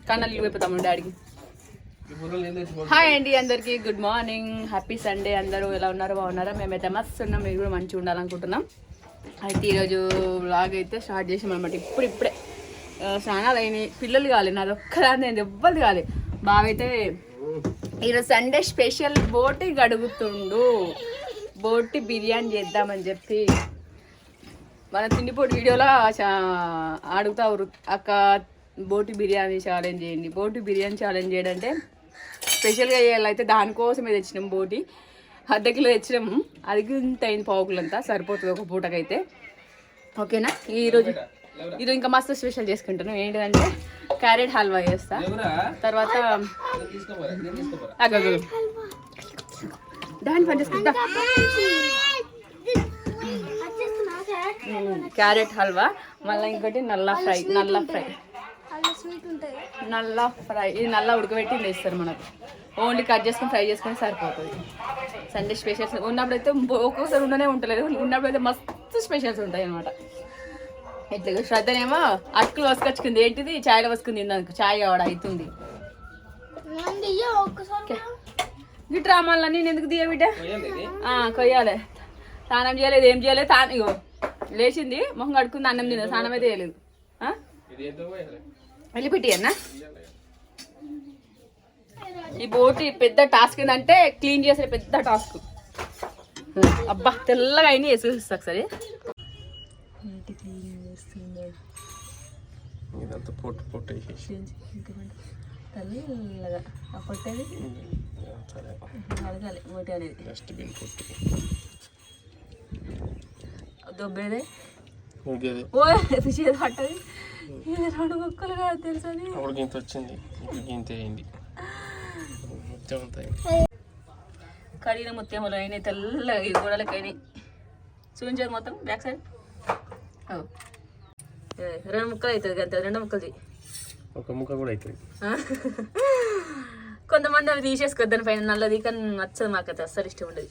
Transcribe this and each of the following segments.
కన్నలు వెళ్ళిపోతాము డాడీకి. హాయ్ అండి అందరికీ, గుడ్ మార్నింగ్, హ్యాపీ సండే. అందరూ ఎలా ఉన్నారో బాగున్నారా? మేమైతే మస్తు ఉన్నాం, మీరు కూడా మంచిగా ఉండాలనుకుంటున్నాం. అయితే ఈరోజు వ్లాగ్ అయితే స్టార్ట్ చేసాం అనమాట. ఇప్పుడే స్నానాలు అయినాయి, పిల్లలు కాలేదు, నాది ఒక్కదాన్ని, నేను ఎవ్వరు కాలేదు. బాగా అయితే ఈరోజు సండే స్పెషల్ బోటి గడుగుతుండు, బోటి బిర్యానీ చేద్దామని చెప్పి మన తిండిపోటీ వీడియోలో అడుగుతారు, అక్క బోటి బిర్యానీ ఛాలెంజ్ చేయండి. బోటి బిర్యానీ ఛాలెంజ్ చేయడం అంటే స్పెషల్గా చేయాలైతే దానికోసమే తెచ్చినాం. బోటి అర్ధ కిలో తెచ్చినాము, అది ఇంత అయింది, పావుకులంతా సరిపోతుంది ఒక పూటకైతే. ఓకేనా? ఈరోజు ఇంకా మస్తు స్పెషల్ చేసుకుంటాను. ఏంటిదంటే క్యారెట్ హల్వా చేస్తా, తర్వాత దాని పని చేసుకుంటా క్యారెట్ హల్వా, మళ్ళీ ఇంకోటి నల్ల ఫ్రై. ఇది నల్ల ఉడకబెట్టి వేస్తారు మనకు. ఓన్లీ కట్ చేసుకొని ఫ్రై చేసుకొని సరిపోతుంది. సండే స్పెషల్స్ ఉన్నప్పుడైతే ఒక్కొక్కసారి ఉండనే ఉంటలేదు, ఉన్నప్పుడైతే మస్తు స్పెషల్స్ ఉంటాయి అనమాట. ఇట్లా శ్రద్ధనేమో అటుకులు వసుకొచ్చుకుంది, ఏంటిది చాయ్లో వసుకుంది, ఇందాక చాయ్ కావడం అవుతుంది. గిట్రా మళ్ళీ నేను ఎందుకు తీయ బిడ్డ కొయ్యాలి. స్నానం చేయలేదు, ఏం చేయలేదు. ఇగో లేచింది, మొహం కడుకుంది, అన్నం తింది, స్నానం అయితే చేయలేదు. వెళ్ళిపెట్టి అన్న. ఈ బోటి పెద్ద టాస్క్ ఏంటంటే క్లీన్ చేసే పెద్ద టాస్క్. అబ్బా తెల్లగా అయినా వేసేస్తా ఒకసారి. తెల్లగా పొట్టేది అడగాలి, బోటి అనేది దొబ్బేదే ఓ చేతి పట్టది. ఇది 2 ముక్కలు కాదు తెలుసా, గింత వచ్చింది, గింత అయింది. కడిగిన ముత్యములు అయినాయి, తెల్లగా ఈ గోడలకు అయినాయి. చూపించేది మొత్తం బ్యాక్ సైడ్ 2 ముక్కలు అవుతుంది అంతే, 2 ముక్కలు ఒక ముక్క కూడా అవుతుంది. కొంతమంది అవి తీసేసుకోద్దాని పైన నల్లది, కానీ నచ్చదు మాకైతే, అస్సలు ఇష్టం ఉండదు.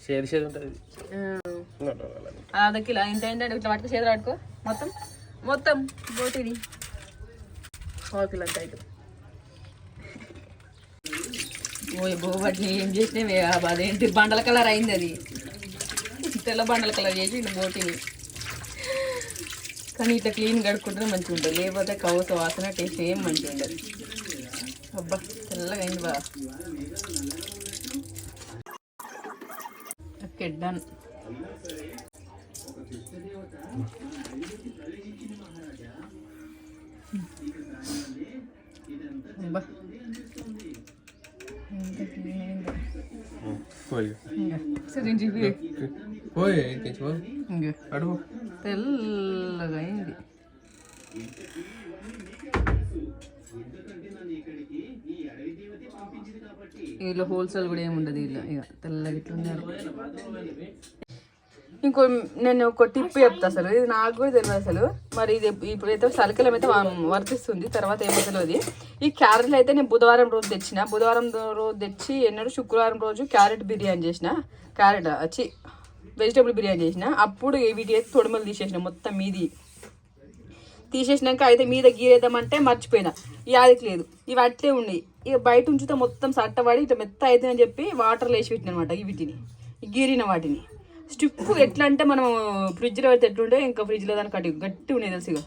అర్ధ కిలో ఇంత ఏంటంటే ఇట్లా పట్టుకో, చేతులు పట్టుకో, మొత్తం బోటిది 1 కిలో అంత అవుతుంది. ఓ బోబట్ని ఏం చేసినవి, అదేంటి బండల కలర్ అయింది, అది తెల్ల బండల కలర్ చేసి ఇట్లా బోటిని. కానీ ఇట్లా క్లీన్ కడుక్కుంటే మంచిగా ఉంటుంది, లేకపోతే కవస వాసన టేస్ట్ ఏం మంచిగా ఉండదు. అబ్బా తెల్లగా అయింది బాగా. Okay done. తెల్లగా అయింది. వీళ్ళు హోల్సేల్ కూడా ఏముండదు, ఇలా ఇక తెల్లగా ఇట్లా ఉన్నారు. నేను ఒక టిప్ చెప్తా, అసలు ఇది నాకు కూడా తెలియదు అసలు. మరి ఇది ఇప్పుడైతే చలికాలం అయితే వర్తిస్తుంది, తర్వాత ఏమో తెలియదు. ఈ క్యారెట్లు అయితే నేను బుధవారం రోజు తెచ్చి శుక్రవారం రోజు క్యారెట్ బిర్యానీ చేసిన, వెజిటేబుల్ బిర్యానీ చేసిన. అప్పుడు వీటి అయితే తొడిమలు తీసేసిన, మొత్తం మీది తీసేసినాక అయితే మీద గీరేద్దామంటే మర్చిపోయినా, ఈ ఆదికి లేదు, ఇవి అట్లే ఉన్నాయి. ఇక బయట ఉంచితే మొత్తం సట్టబడి ఇట్లా మెత్త అవుతుందని చెప్పి వాటర్లో వేసి పెట్టిన అనమాట. వీటిని గీరిన వాటిని స్టిప్ ఎట్లా అంటే మనం ఫ్రిడ్జ్లో అయితే ఎట్లుంటే ఇంకా ఫ్రిడ్జ్లో దానికి గట్టి ఉన్నాయి తెలుసు. ఇక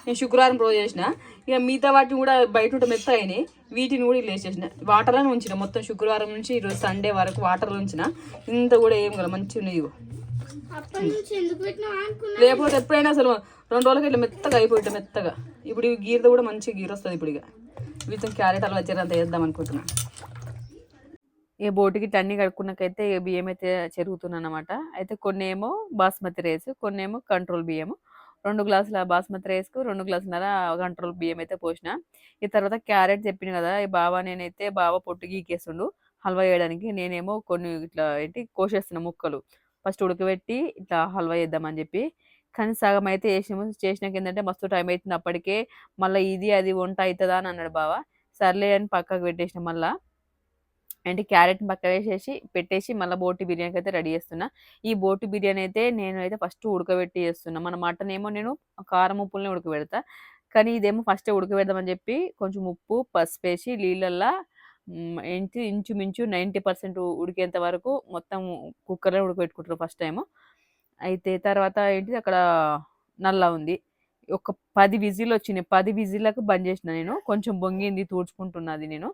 నేను శుక్రవారం రోజు చేసిన, ఇక మిగతా వాటిని కూడా బయట ఉంటే మెత్త అయినాయి, వీటిని కూడా ఇలా వేసేసిన, వాటర్లోనే ఉంచిన. మొత్తం శుక్రవారం నుంచి ఈరోజు సండే వరకు వాటర్లో ఉంచిన. ఇంత కూడా ఏం కదా మంచిగా ఉన్నాయి. లేకపోతే ఎప్పుడైనా అసలు 2 రోజులకి ఇట్లా మెత్తగా అయిపోయి మెత్తగా. ఇప్పుడు ఇవి గీరతో కూడా మంచిగా గీర వస్తుంది. ఇప్పుడు ఇక వీటితో క్యారెట్ హల్వా అంత వేద్దాం అనుకుంటున్నా. ఏ బోటికి టన్నీ కడుక్కున్నాకైతే బియ్యం అయితే చెరుగుతున్నాను అనమాట. అయితే కొన్ని ఏమో బాస్మతి రైస్, కొన్ని ఏమో కంట్రోల్ బియ్యము. 2 గ్లాసుల బాస్మతి రైస్కు 2 గ్లాసుల కంట్రోల్ బియ్యం అయితే పోసిన. ఈ తర్వాత క్యారెట్ చెప్పిన కదా, ఈ బావ పొట్టు గీకేస్తుండు హల్వా వేయడానికి. నేనేమో కొన్ని ఇట్లా కోసేస్తున్నా ముక్కలు. ఫస్ట్ ఉడకబెట్టి ఇట్లా హల్వా చేద్దామని చెప్పి. కానీ సగం అయితే చేసినాక ఏంటంటే మస్తు టైం అవుతుంది అప్పటికే. మళ్ళీ ఇది అది వంట అవుతుందా అని అన్నాడు బావ. సర్లే అని పక్కకు పెట్టేసిన. మళ్ళీ అంటే క్యారెట్ పక్క వేసేసి పెట్టేసి మళ్ళీ బోటి బిర్యానీకి అయితే రెడీ చేస్తున్నా. ఈ బోటి బిర్యానీ అయితే నేనైతే ఫస్ట్ ఉడకబెట్టి చేస్తున్నా. మన మటన్ ఏమో నేను కారం ఉప్పులనే ఉడకబెడతా. కానీ ఇదేమో ఫస్టే ఉడకబెడదామని చెప్పి కొంచెం ఉప్పు, పసుపేసి నీళ్ళల్లో ఏంటి ఇంచుమించు 90% ఉడికేంత వరకు మొత్తం కుక్కర్‌లో ఉడకబెట్టుకుంటారు ఫస్ట్ టైము. అయితే తర్వాత ఏంటిది అక్కడ నల్లా ఉంది. ఒక 10 విజిలొచ్చినాయి. 10 విజిల్లకు బంద్ చేసిన నేను. కొంచెం పొంగింది తుడుచుకుంటున్నది నేను.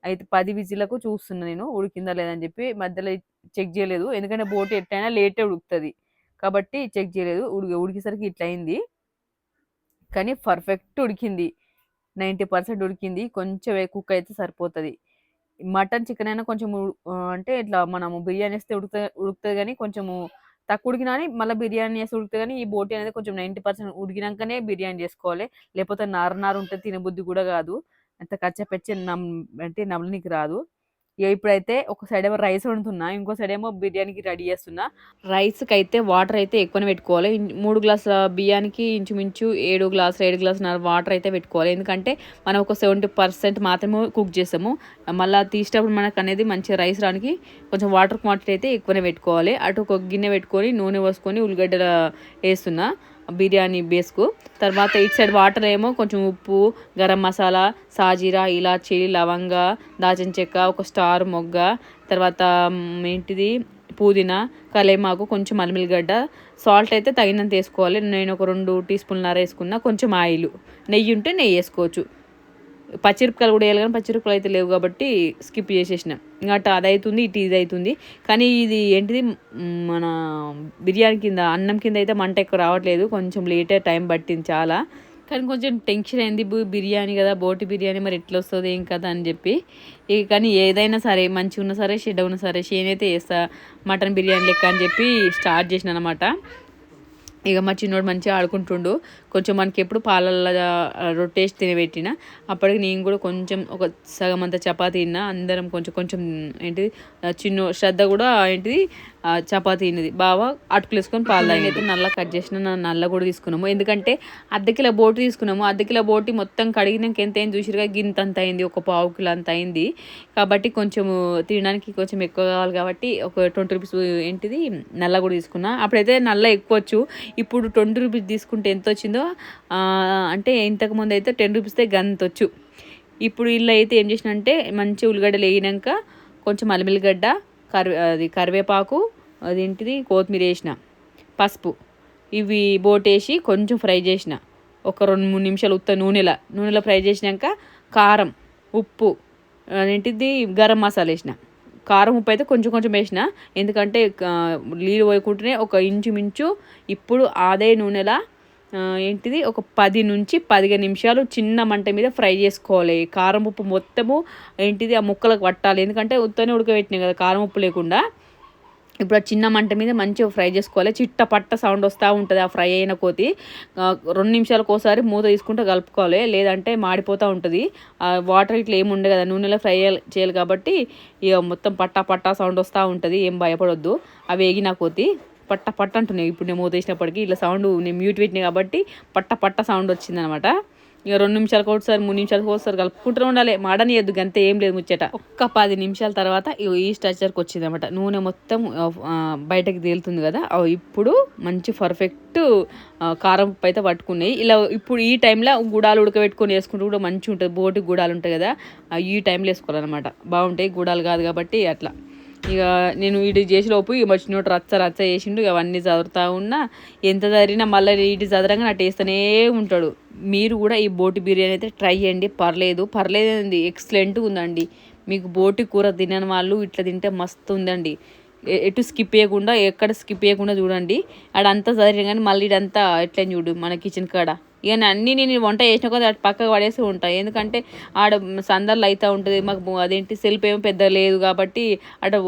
అయితే 10 విజిల్లకు చూస్తున్నా నేను ఉడికిందా లేదా అని చెప్పి. మధ్యలో చెక్ చేయలేదు. ఎందుకంటే బోటి ఎట్టైనా లేటే ఉడుకుతది. కాబట్టి చెక్ చేయలేదు. ఉడికేసరికి ఇట్లయింది. కానీ పర్ఫెక్ట్ ఉడికింది. 90% ఉడికింది. కొంచెం కుక్ అయితే సరిపోతది. మటన్, చికెన్ అయినా కొంచెం అంటే ఇట్లా మనము బిర్యానీ ఏస్తే ఉడుకుతది గానీ కొంచెము తక్కువ ఉడికినా గానీ మళ్ళా బిర్యానీ ఏస్తే ఉడుకుతది గానీ, ఈ బోటి అనేది కొంచెం 90% ఉడికినంకనే బిర్యానీ జేసుకోవాలి. లేపోతే నారు నారు ఉంటది తినబుద్ధి గూడా గాదు. అంత కచ్చా పెచ్చా అంటే నమలనీకి రాదు. ఇగ ఇప్పుడైతే ఒక సైడేమో రైస్ వండుతున్నా. ఇంకో సైడేమో బిర్యానీకి రెడీ జేస్తున్నా. రైస్‌కైతే వాటర్ అయితే ఎక్కువనే పెట్టుకోవాలి. 3 గ్లాసుల బియ్యానికి ఇంచుమించు 7 గ్లాసున్నర వాటర్ అయితే పెట్టుకోవాలి. ఎందుకంటే మనం ఒక 70% మాత్రమే కుక్ చేస్తాము. మళ్ళా తీసేటప్పుడు మనకనేది మంచిగా రైస్ రానికి కొంచెం వాటర్ క్వాంటిటీ అయితే ఎక్కువనే పెట్టుకోవాలి. అటు ఒక గిన్నె పెట్టుకొని నూనె పోసుకొని ఉల్లిగడ్డలు ఏస్తున్నా బిర్యానీ బేస్‌కు. తర్వాత ఇటు సైడ్ వాటర్ ఏమో కొంచెం ఉప్పు, గరం మసాలా, సాజీరా, ఇలాచి, లవంగ, దాల్చిన చెక్క, ఒక స్టార్ మొగ్గ, తర్వాత ఏంటిది పుదీనా, కలేమాకు, కొంచెం అల్లిమిల్లిగడ్డ, సాల్ట్ అయితే తగినంత ఏసుకోవాలి. నేను ఒక 2 టీ స్పూన్‌న్నర ఏసుకున్నా. కొంచెం ఆయిలు, నెయ్యి ఉంటే నెయ్యి ఏసుకోవచ్చు. పచ్చిమిరపకాయలు కూడా వేయాలి కానీ పచ్చిమిరపకాయలు అయితే లేవు కాబట్టి స్కిప్ చేసేసిన. ఇంక అటు అదైతుంది, ఇటు ఇది అవుతుంది. కానీ ఇది ఏంటిది మన బిర్యానీ కింద అన్నం కింద అయితే మంట ఎక్కువ రావట్లేదు. కొంచెం లేటే టైం పట్టింది చాలా. కానీ కొంచెం టెన్షన్ అయింది. బిర్యానీ కదా, బోటి బిర్యానీ మరి ఎట్లా వస్తుంది ఏం కదా అని చెప్పి. కానీ ఏదైనా సరే మంచిగా ఉన్నా సరే షెడ్ ఉన్నా సరే నేనైతే చేస్తా మటన్ బిర్యానీ లెక్క అని చెప్పి స్టార్ట్ చేసిన అనమాట. ఇక మా చిన్నోడు మంచిగా ఆడుకుంటుండు. కొంచెం మనకి ఎప్పుడు పాలల్లో రొట్టేసి తినబెట్టిన అప్పటికి నేను కూడా కొంచెం ఒక సగం అంత చపాతీ తిన్నా. అందరం కొంచెం కొంచెం ఏంటిది శ్రద్ధ కూడా ఏంటిది చపాతీ తిన్నది. బాగా అటుకులు వేసుకొని పాలు అయితే నల్ల కట్ చేసిన నల్ల కూడా తీసుకున్నాము. ఎందుకంటే అర్ధ బోటి తీసుకున్నాము. అర్ధ బోటి మొత్తం కడిగినాక ఎంత అయింది చూసిరుగా, గింత అంత అయింది, ఒక పావు కిలో అంత అయింది. కాబట్టి కొంచెం తినడానికి కొంచెం ఎక్కువ కావాలి కాబట్టి ఒక 20 రూపీస్ ఏంటిది నల్ల కూడా తీసుకున్నా. అప్పుడైతే నల్ల ఎక్కువచ్చు. ఇప్పుడు 20 రూపీస్ తీసుకుంటే ఎంత వచ్చిందో అంటే ఇంతకుముందు అయితే 10 రూపీస్దే గంతొచ్చు. ఇప్పుడు ఇలా అయితే ఏం చేసిన అంటే మంచి ఉల్లిగడ్డలు వేగినాక కొంచెం అల్లిమిల్లిగడ్డ, కరివేపాకు, అదేంటిది కొత్తిమీర వేసిన, పసుపు, ఇవి బోటేసి కొంచెం ఫ్రై చేసిన. ఒక 2-3 నిమిషాలు ఉత్త నూనెలో ఫ్రై చేసినాక కారం, ఉప్పు, అదేంటిది గరం మసాలా వేసిన. కారం ఉప్పు అయితే కొంచెం కొంచెం వేసిన. ఎందుకంటే నీళ్ళు పోయకుంటేనే ఒక ఇంచుమించు ఇప్పుడు అదే నూనెలా ఏంటిది ఒక 10 నుంచి 15 నిమిషాలు చిన్న మంట మీద ఫ్రై చేసుకోవాలి. కారం ఉప్పు మొత్తము ఏంటిది ఆ ముక్కలకు పట్టాలి. ఎందుకంటే ఉత్తనే ఉడకబెట్టినాయి కదా కారం ఉప్పు లేకుండా. ఇప్పుడు ఆ చిన్న మంట మీద మంచిగా ఫ్రై చేసుకోవాలి. చిట్టపట్ట సౌండ్ వస్తూ ఉంటుంది ఆ ఫ్రై అయిన కొద్దీ. 2 నిమిషాలకు ఒకసారి మూత తీసుకుంటూ కలుపుకోవాలి, లేదంటే మాడిపోతూ ఉంటుంది. వాటర్ ఇట్లా ఏమి ఉండే కదా, నూనెలో ఫ్రై చేయాలి కాబట్టి ఇక మొత్తం పట్టా సౌండ్ వస్తూ ఉంటుంది. ఏం భయపడొద్దు. అవి వేగిన కొద్దీ పట్ట అంటున్నాయి. ఇప్పుడు నేను మూత వేసినప్పటికీ ఇట్లా సౌండ్ నేను మ్యూట్ పెట్టినాయి కాబట్టి పట్ట సౌండ్ వచ్చిందనమాట. ఇక 2 నిమిషాలకు ఒకసారి 3 నిమిషాలకు ఒకసారి కలుపుకుంటూ ఉండాలి. మాడనియద్దు, గంతే, ఏం లేదు ముచ్చట. ఒక్క 10 నిమిషాల తర్వాత ఈ స్ట్రక్చర్కి వచ్చింది అనమాట. నూనె మొత్తం బయటకు తేలుతుంది కదా. ఇప్పుడు మంచి పర్ఫెక్ట్ కారం ఉప్పు అయితే పట్టుకున్నాయి. ఇలా ఇప్పుడు ఈ టైంలో గుడాలు ఉడకబెట్టుకొని వేసుకుంటూ కూడా మంచిగా ఉంటుంది. బోటి గుడాలు ఉంటాయి కదా, ఈ టైంలో వేసుకోవాలన్నమాట. బాగుంటాయి. గుడాలు కాదు కాబట్టి అట్లా. ఇక నేను వీటి చేసేలోపు ఇక వచ్చినోటి రచ్చ చేసిండు. ఇక అవన్నీ చదువుతూ ఉన్నా. ఎంత చదివినా మళ్ళీ వీటి చదరంగా నా టేస్తూనే ఉంటాడు. మీరు కూడా ఈ బోటి బిర్యానీ అయితే ట్రై చేయండి. పర్లేదండి, ఎక్సలెంట్గా ఉందండి. మీకు బోటి కూర తినని వాళ్ళు ఇట్లా తింటే మస్తు ఉందండి. ఎక్కడ స్కిప్ చేయకుండా చూడండి. ఆడంతా చదివిన కానీ మళ్ళీ ఇదంతా ఎట్లా చూడు మన కిచెన్ కాడ. ఇక అన్నీ నేను వంట చేసిన కదా అటు పక్కకు పడేసి ఉంటాయి. ఎందుకంటే ఆడ సందర్లు అవుతూ ఉంటుంది. మాకు అదేంటి సెల్ఫ్ ఏమో పెద్ద లేదు కాబట్టి అటు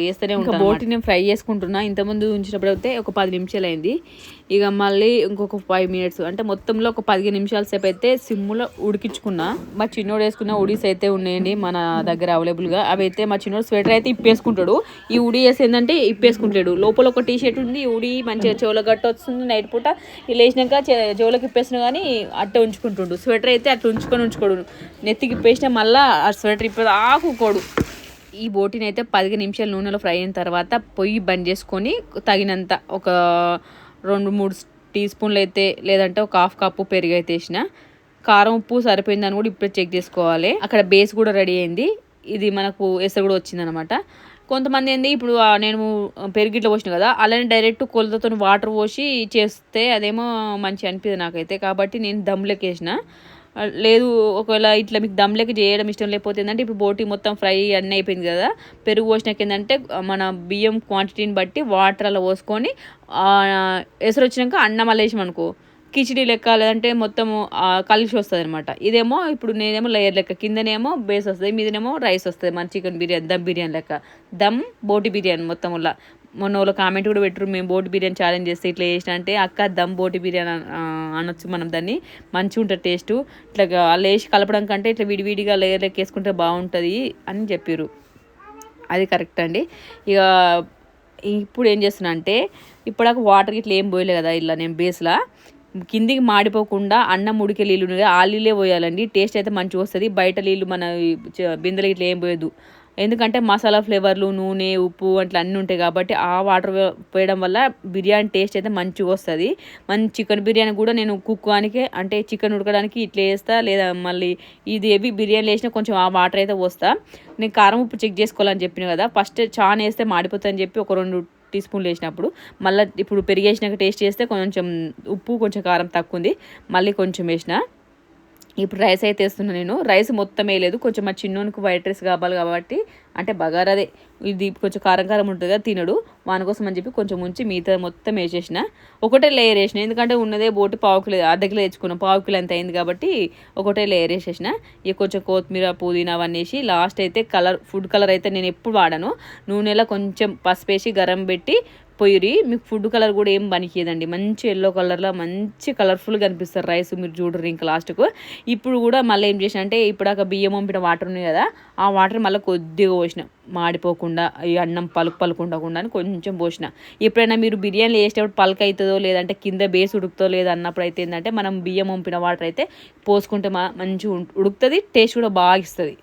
వేస్తూనే ఉంటాను. బోటి నేను ఫ్రై చేసుకుంటున్నా. ఇంతకుముందు ఉంచినప్పుడు అయితే ఒక 10 నిమిషాలు అయింది. ఇక మళ్ళీ ఇంకొక 5 మినిట్స్ అంటే మొత్తంలో ఒక 15 నిమిషాల సేపు అయితే సిమ్లో ఉడికించుకున్నా. మా చిన్నోడు వేసుకున్న ఉడీస్ అయితే ఉన్నాయండి మన దగ్గర అవైలబుల్గా. అవి అయితే మా చిన్నోడు స్వెటర్ అయితే ఇప్పేసుకుంటాడు. ఈ ఉడి వేసి ఏంటంటే ఇప్పేసుకుంటాడు. లోపల ఒక టీ షర్ట్ ఉంది, ఉడి మంచిగా చెవులో గట్ట వస్తుంది. నైట్ పూట లేచినాక చెవులోకి ఇప్పేసిన కానీ అట్ట ఉంచుకుంటుండు. స్వెటర్ అయితే అట్లా ఉంచుకోడు. నెత్తికి ఇప్పేసినా మళ్ళీ ఆ స్వెటర్ ఇప్పేది ఆకుకోడు. ఈ బోటిని అయితే 15 నిమిషాలు నూనెలో ఫ్రై అయిన తర్వాత పొయ్యి బంద్ చేసుకొని తగినంత ఒక 2-3 టీ స్పూన్లు అయితే లేదంటే ఒక హాఫ్ కప్పు పెరుగు అయితే వేసిన. కారం ఉప్పు సరిపోయిందని కూడా ఇప్పుడే చెక్ చేసుకోవాలి. అక్కడ బేస్ కూడా రెడీ అయింది. ఇది మనకు ఎసరు కూడా వచ్చిందనమాట. కొంతమంది ఏంది ఇప్పుడు నేను పెరిగిట్లో పోసిన కదా, అలానే డైరెక్ట్ కొలతతో వాటర్ పోసి చేస్తే అదేమో మంచి అనిపిస్తుంది నాకైతే. కాబట్టి నేను దమ్లోకి వేసిన. లేదు ఒకవేళ ఇట్లా మీకు దమ్లోకి చేయడం ఇష్టం లేకపోతే ఏంటంటే ఇప్పుడు బోటి మొత్తం ఫ్రై అన్నీ అయిపోయింది కదా, పెరుగు పోసినాక ఏంటంటే మన బియ్యం క్వాంటిటీని బట్టి వాటర్ అలా పోసుకొని ఎసరు వచ్చినాక అన్నం అలా వేసాం అనుకో కిచిడి లెక్క, లేదంటే మొత్తము కలిసి వస్తుంది అనమాట. ఇదేమో ఇప్పుడు నేనేమో లేయర్ లెక్క, కిందనేమో బేస్ వస్తుంది, మీదనేమో రైస్ వస్తుంది. మన చికెన్ బిర్యానీ దమ్ బిర్యానీ లెక్క, దమ్ బోటి బిర్యానీ మొత్తం వల్ల. మొన్న వాళ్ళు కామెంట్ కూడా పెట్టరు, మేము బోటి బిర్యానీ ఛాలెంజ్ చేస్తే ఇట్లా చేసిన అంటే, అక్క దమ్ బోటి బిర్యానీ అనొచ్చు మనం దాన్ని, మంచిగా ఉంటుంది టేస్ట్. ఇట్లా అలా వేసి కలపడం కంటే ఇట్లా విడివిడిగా లేయర్ లెక్క వేసుకుంటే బాగుంటుంది అని చెప్పారు. అది కరెక్ట్ అండి. ఇక ఇప్పుడు ఏం చేస్తున్నా అంటే, ఇప్పటిదాకా వాటర్కి ఇట్లా ఏం పోయలే కదా, ఇలా నేను బేస్లా కిందికి మాడిపోకుండా అన్నం ఉడికే నీళ్ళు ఆ నీళ్ళే పోయాలండి. టేస్ట్ అయితే మంచిగా వస్తుంది. బయట నీళ్ళు మన బిందెలు ఇట్లా ఏం పోయదు. ఎందుకంటే మసాలా ఫ్లేవర్లు, నూనె, ఉప్పు అట్లా అన్నీ ఉంటాయి కాబట్టి ఆ వాటర్ పోయడం వల్ల బిర్యానీ టేస్ట్ అయితే మంచిగా వస్తుంది. మంచి చికెన్ బిర్యానీ కూడా నేను కుక్కానికే అంటే చికెన్ ఉడకడానికి ఇట్లా వేస్తా, లేదా మళ్ళీ ఇది ఏవి బిర్యానీ వేసినా కొంచెం ఆ వాటర్ అయితే పోస్తా. నేను కారం ఉప్పు చెక్ చేసుకోవాలని చెప్పిన కదా, ఫస్ట్ చాలా వేస్తే మాడిపోతుందని చెప్పి ఒక 2 టీ స్పూన్లు వేసినప్పుడు మళ్ళీ ఇప్పుడు పెరిగేసినాక టేస్ట్ చేస్తే కొంచెం ఉప్పు కొంచెం కారం తక్కువ ఉంది, మళ్ళీ కొంచెం వేసిన. ఇప్పుడు రైస్ అయితే వేస్తున్నాను నేను. రైస్ మొత్తం వేయలేదు, కొంచెం మా చిన్నోనికి వైట్ రైస్ కావాలి కాబట్టి, అంటే బగారాదే ఇది కొంచెం కారం కారం ఉంటుంది కదా తినడు, వాని కోసం అని చెప్పి కొంచెం ఉంచి మిగతా మొత్తం వేసేసిన. ఒకటే లేయర్ వేసిన, ఎందుకంటే ఉన్నదే బోటి ½ కిలో అర్ధ-కిలో తెచ్చుకున్నాం, ½ కిలో అంత అయింది కాబట్టి ఒకటే లేయర్ వేసేసిన. ఇక కొంచెం కొత్తిమీర, పుదీనా అవన్నీ వేసి లాస్ట్ అయితే ఫుడ్ కలర్ అయితే నేను ఎప్పుడు వాడాను, నూనెలో కొంచెం పసుపు వేసి గరం పెట్టి పొయ్యిరి. మీకు ఫుడ్ కలర్ కూడా ఏం పనికియదండి, మంచి ఎల్లో కలర్లో మంచి కలర్ఫుల్గా అనిపిస్తారు రైస్, మీరు చూడరు ఇంకా లాస్ట్కు. ఇప్పుడు కూడా మళ్ళీ ఏం చేసిన అంటే, ఇప్పుడు బియ్యం పంపిన వాటర్ ఉన్నాయి కదా, ఆ వాటర్ మళ్ళీ కొద్దిగా పోసిన, మాడిపోకుండా ఈ అన్నం పలుకుండకుండా అని కొంచెం పోసిన. ఎప్పుడైనా మీరు బిర్యానీ వేసేటప్పుడు పలుకు అవుతుందో లేదంటే కింద బేస్ ఉడుకుతో లేదో అన్నప్పుడు అయితే ఏంటంటే మనం బియ్యం పంపిన వాటర్ అయితే పోసుకుంటే మంచిగా ఉడుకుతుంది, టేస్ట్ కూడా బాగా ఇస్తుంది.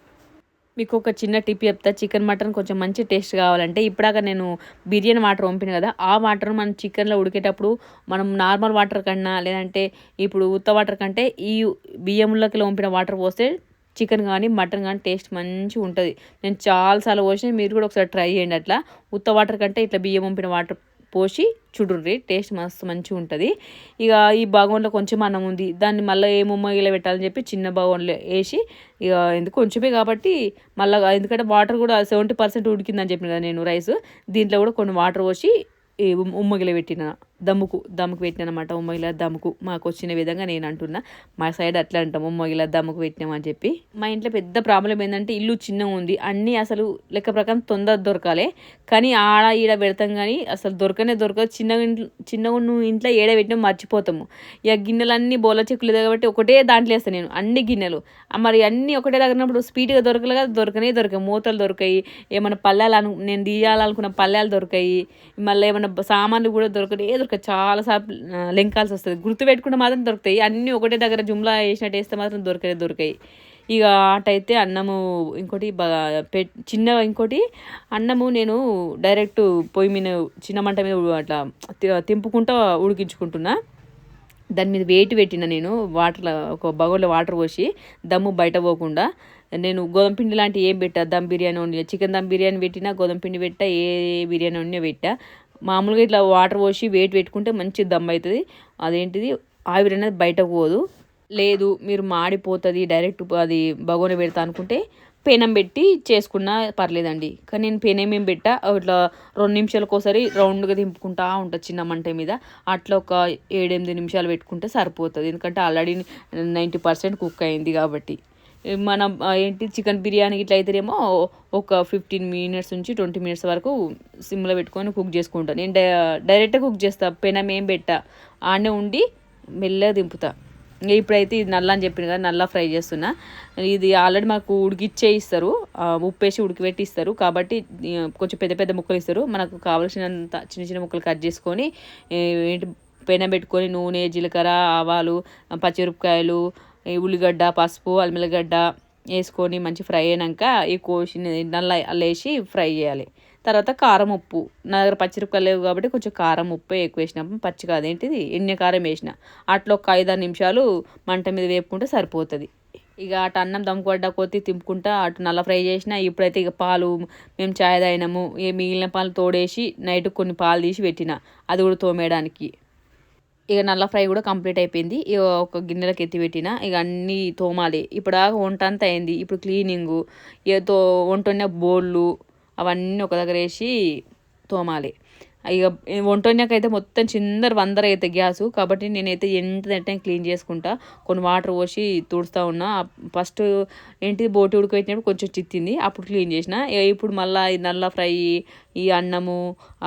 మీకు ఒక చిన్న టిప్ చెప్తా, చికెన్ మటన్ కొంచెం మంచి టేస్ట్ కావాలంటే, ఇప్పుడాక నేను బిర్యానీ వాటర్ పంపిన కదా, ఆ వాటర్ మనం చికెన్లో ఉడికేటప్పుడు మనం నార్మల్ వాటర్ కన్నా లేదంటే ఇప్పుడు ఉత్త వాటర్ కంటే ఈ బియ్యంలోకి పంపిన వాటర్ పోస్తే చికెన్ కానీ మటన్ కానీ టేస్ట్ మంచిగా ఉంటుంది. నేను చాలాసార్లు పోసిన, మీరు కూడా ఒకసారి ట్రై చేయండి. అట్లా ఉత్త వాటర్ కంటే ఇట్లా బియ్యం పంపిన వాటర్ పోసి చూడుర్రి, టేస్ట్ మస్తు మంచిగా ఉంటుంది. ఇక ఈ బగోన్లో కొంచెం అన్నం ఉంది, దాన్ని మళ్ళీ ఏ ముమ్మగిలో పెట్టాలని చెప్పి చిన్న బగోన్లో వేసి, ఇక ఎందుకు కొంచెమే కాబట్టి మళ్ళీ, ఎందుకంటే వాటర్ కూడా 70% ఉడికిందని చెప్పిన కదా నేను రైస్, దీంట్లో కూడా కొన్ని వాటర్ పోసి ఉమ్మగిలో పెట్టిన, దమ్ముకు పెట్టిన అనమాట. ఉమ్మగిల దమ్ముకు మాకు వచ్చిన విధంగా నేను అంటున్నా, మా సైడ్ అట్లా అంటాం, ఉమ్మగిల దమ్ముకు పెట్టినామని చెప్పి. మా ఇంట్లో పెద్ద ప్రాబ్లం ఏంటంటే ఇల్లు చిన్నగా ఉంది, అన్నీ అసలు లెక్క ప్రకారం తొందర దొరకాలి, కానీ ఆడ ఈడ పెడతాం కానీ అసలు దొరకదు. చిన్నగా నువ్వు ఇంట్లో ఏడ పెట్టినా మర్చిపోతాము. ఇక గిన్నెలన్నీ బోల చెక్కులు కాబట్టి ఒకటే దాంట్లో వేస్తాను నేను అన్ని గిన్నెలు. మరి అన్నీ ఒకటే దగ్గరప్పుడు స్పీడ్గా దొరకలే కదా, దొరకాయి, మూతలు దొరకాయి, ఏమైనా పల్లెలు నేను తీయాలనుకున్న పల్లెలు దొరకాయి, మళ్ళీ ఏమైనా సామాన్లు కూడా దొరకదు. చాలాసార్లు లెంకాల్సి వస్తుంది, గుర్తు పెట్టుకుంటే మాత్రం దొరుకుతాయి. అన్నీ ఒకటే దగ్గర జుమ్లా వేసినట్టు వేస్తే మాత్రం దొరకాయి. ఇక అటైతే అన్నము ఇంకోటి ఇంకోటి అన్నము నేను డైరెక్ట్ పొయ్యి మీద చిన్న మంట మీద అట్లా తింపుకుంటూ ఉడికించుకుంటున్నా. దాని మీద వెయిట్ పెట్టిన నేను, వాటర్ ఒక బగోన్లో వాటర్ పోసి దమ్ము బయట పోకుండా. నేను గోధుమ పిండి లాంటివి ఏం పెట్టా, దమ్ బిర్యానీ వండి, చికెన్ దమ్ బిర్యానీ పెట్టినా, గోధుమ పిండి పెట్టా, ఏ బిర్యానీ వండినా పెట్టా. మామూలుగా ఇట్లా వాటర్ పోసి వెయిట్ పెట్టుకుంటే మంచి దమ్ అవుతుంది. అదేంటిది ఆవిరి అనేది బయటకు పోదు. లేదు మీరు మాడిపోతుంది డైరెక్ట్ అది బగోన పెడతా అనుకుంటే పెనం పెట్టి చేసుకున్నా పర్లేదండి. కానీ నేను పెనం ఏం పెట్టా, ఇట్లా 2 నిమిషాలకు ఒకసారి రౌండ్గా దింపుకుంటా ఉంటుంది చిన్న మంట మీద. అట్లా ఒక 7-8 నిమిషాలు పెట్టుకుంటే సరిపోతుంది, ఎందుకంటే ఆల్రెడీ 90% కుక్ అయింది కాబట్టి. మనం చికెన్ బిర్యానీ ఇట్లా అయితేనేమో ఒక 15 మినిట్స్ నుంచి 20 మినిట్స్ వరకు సిమ్లో పెట్టుకొని కుక్ చేసుకుంటాను. నేను డైరెక్ట్గా కుక్ చేస్తా, పెనం ఏం పెట్టా, ఆడనే ఉండి మెల్లగా దింపుతా. ఇప్పుడైతే ఇది నల్ల అని చెప్పిన కదా, నల్ల ఫ్రై చేస్తున్నా. ఇది ఆల్రెడీ మాకు ఉడికిచ్చే ఇస్తారు, ఉప్పేసి ఉడికిపెట్టి ఇస్తారు కాబట్టి కొంచెం పెద్ద పెద్ద ముక్కలు ఇస్తారు. మనకు కావాల్సినంత చిన్న చిన్న ముక్కలు కట్ చేసుకొని పెనం పెట్టుకొని నూనె, జీలకర్ర, ఆవాలు, పచ్చిమిరపకాయలు, ఉల్లిగడ్డ, పసుపు, అల్లిగడ్డ, వేసుకొని మంచి ఫ్రై అయినాక ఈ కోసిన నల్ల వేసి ఫ్రై చేయాలి. తర్వాత కారం ఉప్పు, నా దగ్గర పచ్చిమిరపకాయలు లేవు కాబట్టి కొంచెం కారం ఉప్పు ఎక్కువ వేసినప్పుడు పచ్చిగా అదేంటిది ఎన్ని కారం వేసిన అట్లా ఒక 5-6 నిమిషాలు మంట మీద వేపుకుంటే సరిపోతుంది. ఇక అటు అన్నం దమ్ముకొడ్డ కొద్ది తింపుకుంటా అటు నల్ల ఫ్రై చేసిన. ఇప్పుడైతే ఇక పాలు మేము చాయ్ తాగినాము, ఇక మిగిలిన పాలు తోడేసి నైట్ కొన్ని పాలు తీసి పెట్టిన అది కూడా తోమేయడానికి. ఇక నల్ల ఫ్రై కూడా కంప్లీట్ అయిపోయింది. ఇక ఒక గిన్నెలకు ఎత్తి పెట్టిన. ఇక అన్నీ తోమాలి. ఇప్పుడు వంట అంతా అయింది. ఇప్పుడు క్లీనింగు, ఇక వంటొన్న బోళ్ళు అవన్నీ ఒక దగ్గర వేసి తోమాలి. ఇక వంటొన్నకైతే మొత్తం చిందర వందర అయితే గ్యాసు, కాబట్టి నేనైతే ఎంటంటే క్లీన్ చేసుకుంటా. కొన్ని వాటర్ పోసి తుడుస్తూ ఉన్నా. ఫస్ట్ ఏంటిది బోటి ఉడకబెట్టినప్పుడు కొంచెం చిత్తింది, అప్పుడు క్లీన్ చేసిన. ఇప్పుడు మళ్ళీ నల్ల ఫ్రై, ఈ అన్నము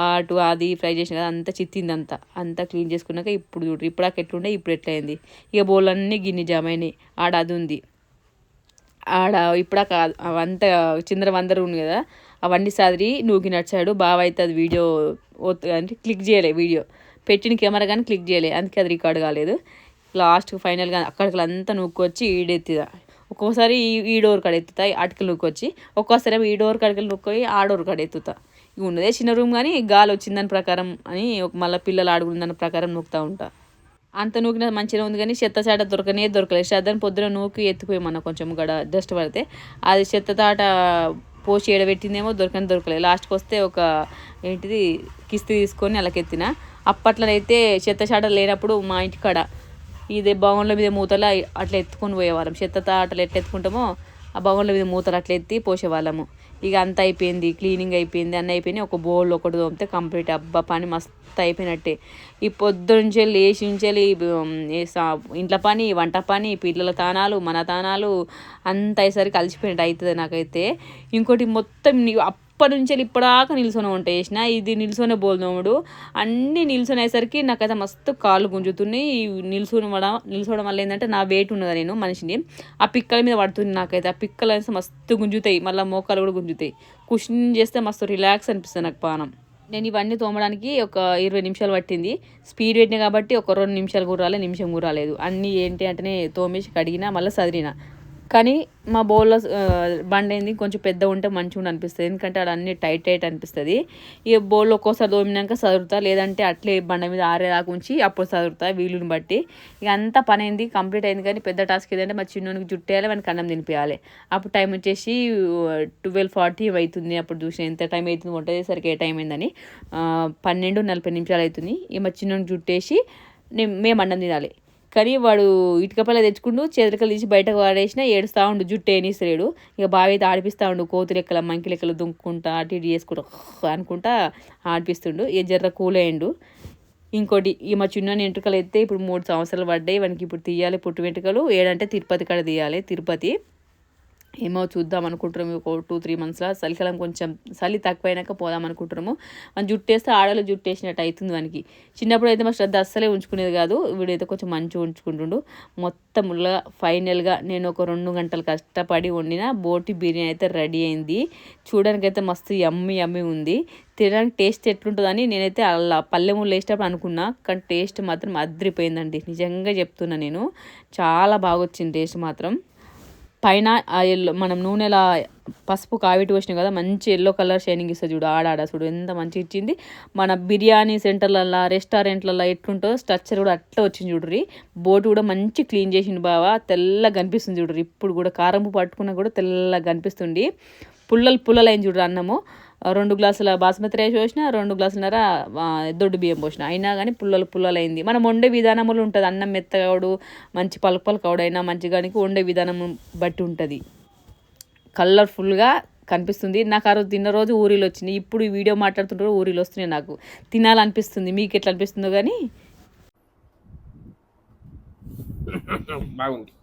అటు అది ఫ్రై చేసిన కదా అంతా చిత్తింది, అంతా క్లీన్ చేసుకున్నాక ఇప్పుడు చూడు ఇప్పుడు ఎట్లుండే ఇప్పుడు ఎట్లయింది. ఇక బోళ్ళన్నీ గిన్నె జామైనాయి. ఆడ అది ఉంది, ఆడ ఇప్పుడు అవంతా చిందర వందర ఉంది కదా, అవన్నీ సదిరి నూకి నడిచాడు బావ. అయితే అది వీడియో అంటే క్లిక్ చేయలే, వీడియో పెట్టిన కెమెరా కానీ క్లిక్ చేయలే, అందుకే అది రికార్డ్ కాలేదు. లాస్ట్ ఫైనల్గా అక్కడికి అంతా నూక్కొచ్చి ఈడెత్తిదా. ఒక్కోసారి ఈ డోర్ కాడ ఎత్తుతా అటుకలు నూక్కొచ్చి, ఒక్కోసారి ఈ డోర్ కాడికి నూక్కొని ఆ డోర్ కాడ ఎత్తుతా. ఇక ఉన్నదే చిన్న రూమ్ కానీ గాలి వచ్చిందని ప్రకారం అని మళ్ళీ పిల్లలు ఆడుకుందని ప్రకారం నూకుతూ ఉంటా. అంత నూకిన మంచిగా ఉంది కానీ చెత్త చాట దొరకలేదు. శ్రద్ధని పొద్దున నూకి ఎత్తిపోయామన్నా కొంచెం కూడా డస్ట్ పడితే, అది చెత్త తాట పోసి ఎడబెట్టిందేమో దొరకలేదు. లాస్ట్కి వస్తే ఒక ఏంటిది కిస్తీ తీసుకొని అలాకెత్తిన. అప్పట్లోనైతే చెత్త చాట లేనప్పుడు మా ఇంటికాడ ఇదే భవన్ల మీద మూతలు అట్లా ఎత్తుకొని పోయేవాళ్ళం. చెత్త తాటలు ఎట్లా ఎత్తుకుంటామో ఆ భవన్ల మీద మూతలు అట్లా ఎత్తి పోసేవాళ్ళము. ఇక అంతా అయిపోయింది, క్లీనింగ్ అయిపోయింది, అన్నీ అయిపోయినాయి. ఒక బౌల్ ఒకటి తోమితే కంప్లీట్. అబ్బా పని మస్తు అయిపోయినట్టే. ఈ పొద్దునుంచి లేచి ఇంట్లో పని, వంట పని, పిల్లల తానాలు, మన తానాలు అంత అయ్యేసరికి కలిసిపోయినట్టు అవుతుంది నాకైతే. ఇంకోటి మొత్తం అప్పటి నుంచి ఇప్పటిదాకా నిల్చొని వంట చేసిన, ఇది నిల్చొనే బోల్దోముడు అన్నీ నిల్చొని అయ్యేసరికి నాకైతే మస్తు కాళ్ళు గుంజుతున్నాయి. నిల్చోవడం వల్ల ఏంటంటే నా వెయిట్ ఉన్నదా నేను మనిషిని, ఆ పిక్కల మీద పడుతుంది నాకైతే. ఆ పిక్కలు అనేసి మస్తు గుంజుతాయి, మళ్ళీ మోకాలు కూడా గుంజుతాయి. కుషన్ చేస్తే మస్తు రిలాక్స్ అనిపిస్తుంది నాకు పానం. నేను ఇవన్నీ తోమడానికి ఒక 20 నిమిషాలు పట్టింది. స్పీడ్ పెట్టిన కాబట్టి ఒక 2 నిమిషాలు కూడా రాలేదు, నిమిషం కూడా రాలేదు. అన్నీ ఏంటి అంటేనే తోమేసి కడిగినా మళ్ళీ సదిరిన. కానీ మా బౌల్లో బండ ఏంది కొంచెం పెద్ద ఉంటే మంచిగా అనిపిస్తుంది, ఎందుకంటే అక్కడ అన్నీ టైట్ అనిపిస్తుంది. ఈ బౌల్లో ఒక్కోసారి తోమినాక చదువుతా, లేదంటే అట్లే బండ మీద ఆరేదాకా ఉంచి అప్పుడు చదువుతా వీలుని బట్టి. ఇక అంతా పని అయింది, కంప్లీట్ అయింది. కానీ పెద్ద టాస్క్ ఏదంటే మా చిన్నోనికి జుట్టేయాలి, మనకి అన్నం తినిపించాలి. అప్పుడు టైం వచ్చేసి 12:40 అవుతుంది. అప్పుడు చూసిన ఎంత టైం అవుతుంది వంట చేసేసరికి ఏ టైం అయిందని, 12:40 అవుతుంది. ఇక మా చిన్నోనికి జుట్టేసి మేము అన్నం తినాలి. కానీ వాడు ఇటుకపల్ల తెచ్చుకుంటూ చేతులకలు తీసి బయటకు వాడేసినా ఏడుస్తూ ఉండు, జుట్టు ఏనిస్తలేడు. ఇక బావి అయితే ఆడిపిస్తూ ఉండు, కోతి లెక్కల మంకి లెక్కలు దుంకుకుంటా అటు ఇటు చేసుకుంటూ అనుకుంటా ఆడిపిస్తుండు. ఇక జర్ర కూల్ అయ్యిండు. ఇంకోటి ఈ మా చిన్న వెంట్రుకలు అయితే ఇప్పుడు 3 సంవత్సరాలు పడ్డాయి వానికి. ఇప్పుడు తీయాలి పుట్టు వెంట్రుకలు. ఏడంటే తిరుపతి కాడ తీయాలి. తిరుపతి ఏమో చూద్దాం అనుకుంటున్నాము. ఒక 2-3 మంత్స్లో చలికాలం కొంచెం చలి తక్కువైనాక పోదాం అనుకుంటున్నాము. మన జుట్టేస్తే ఆడలో జుట్టేసినట్టు అవుతుంది వానికి. చిన్నప్పుడు అయితే మా శ్రద్ధ అస్సలే ఉంచుకునేది కాదు, వీడైతే కొంచెం మంచిగా ఉంచుకుంటుండు. మొత్తంగా ఫైనల్గా నేను ఒక 2 గంటలు కష్టపడి వండిన బోటి బిర్యానీ అయితే రెడీ అయింది. చూడడానికి అయితే మస్తు యమ్మీ ఉంది. తినడానికి టేస్ట్ ఎట్లుంటుందని నేనైతే అలా పల్లె ముళ్ళు వేసేటప్పుడు అనుకున్నా, కానీ టేస్ట్ మాత్రం అదిరిపోయిందండి. నిజంగా చెప్తున్నా, నేను చాలా బాగా వచ్చింది టేస్ట్ మాత్రం. పైన మనం నూనెలా పసుపు కావిటి వచ్చినాయి కదా, మంచి ఎల్లో కలర్ షైనింగ్ ఇస్తుంది చూడు, ఆడాడ చూడు ఎంత మంచిగా ఇచ్చింది. మన బిర్యానీ సెంటర్లలో రెస్టారెంట్లలో ఎట్లుంటుందో స్ట్రక్చర్ కూడా అట్లా వచ్చింది చూడ్రి. బోటు కూడా మంచి క్లీన్ చేసిండు బావా, తెల్లగా కనిపిస్తుంది చూడ్రి. ఇప్పుడు కూడా కారంపు పట్టుకున్నా కూడా తెల్లగా కనిపిస్తుంది. పుల్లలు అయింది చూడ్రి అన్నము. 2 గ్లాసుల బాస్మతి రైస్ పోసిన, 2 గ్లాసులన్నర దొడ్డు బియ్యం పోసిన, అయినా కానీ పుల్లలైంది. మనం వండే విధానములు ఉంటుంది, అన్నం మెత్తగాడు మంచి పలుకవుడైనా మంచిగానికి వండే విధానం బట్టి ఉంటుంది. కలర్ఫుల్గా కనిపిస్తుంది. నాకు ఆ రోజు తిన్న రోజు ఊరిలో వచ్చినాయి, ఇప్పుడు ఈ వీడియో మాట్లాడుతుంటారు ఊరిలో వస్తున్నాయి. నాకు తినాలనిపిస్తుంది, మీకు ఎట్లా అనిపిస్తుందో కానీ. బాగుంది,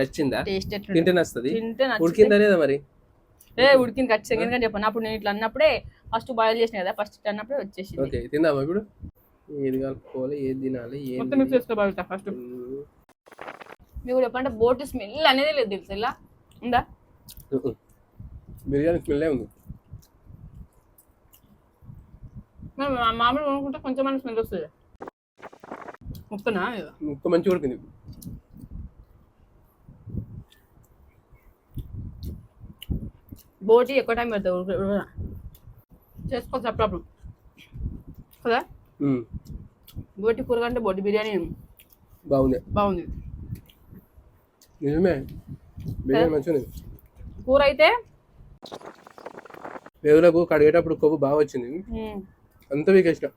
నచ్చిందా? టేస్ట్ తింటే నచ్చుతుంది, ఉడికిందా లేదా మరి? ఉడికింది ఖచ్చితంగా, ఎందుకంటే చెప్పాను అప్పుడు నేను ఇట్లా అన్నప్పుడే ఫస్ట్ బాయిల్ చేసిన కదా, ఫస్ట్ ఇట్లా అన్నప్పుడే వచ్చేసింది. ఓకే, తిందామా ఇప్పుడు? ఏది కలుపుకోవాలి, ఏది తినాలి, మొత్తం మిక్స్ చేసుకోవాలి ఫస్ట్. మీకు చెప్పంటే బోటి స్మెల్ అనేది లేదు తెలుసు, ఇలా ఉందా? బిర్యానీ స్మెల్లే ఉంది. మామూలు కొనుక్కుంటే కొంచెం మన స్మెల్ వస్తుంది. ముక్క మంచిగా ఉడికింది. బోటి ఎక్కువ టైం పెడతావు చేసుకోవచ్చు అప్పుడప్పుడు కదా. బోటి కూర కంటే బోటి బిర్యానీ బాగుంది. నిజమే, బిర్యానీ మంచిగా. కూర అయితే వేవులకు కడిగేటప్పుడు కొవ్వు బాగా వచ్చింది, అంత వీకేసిన.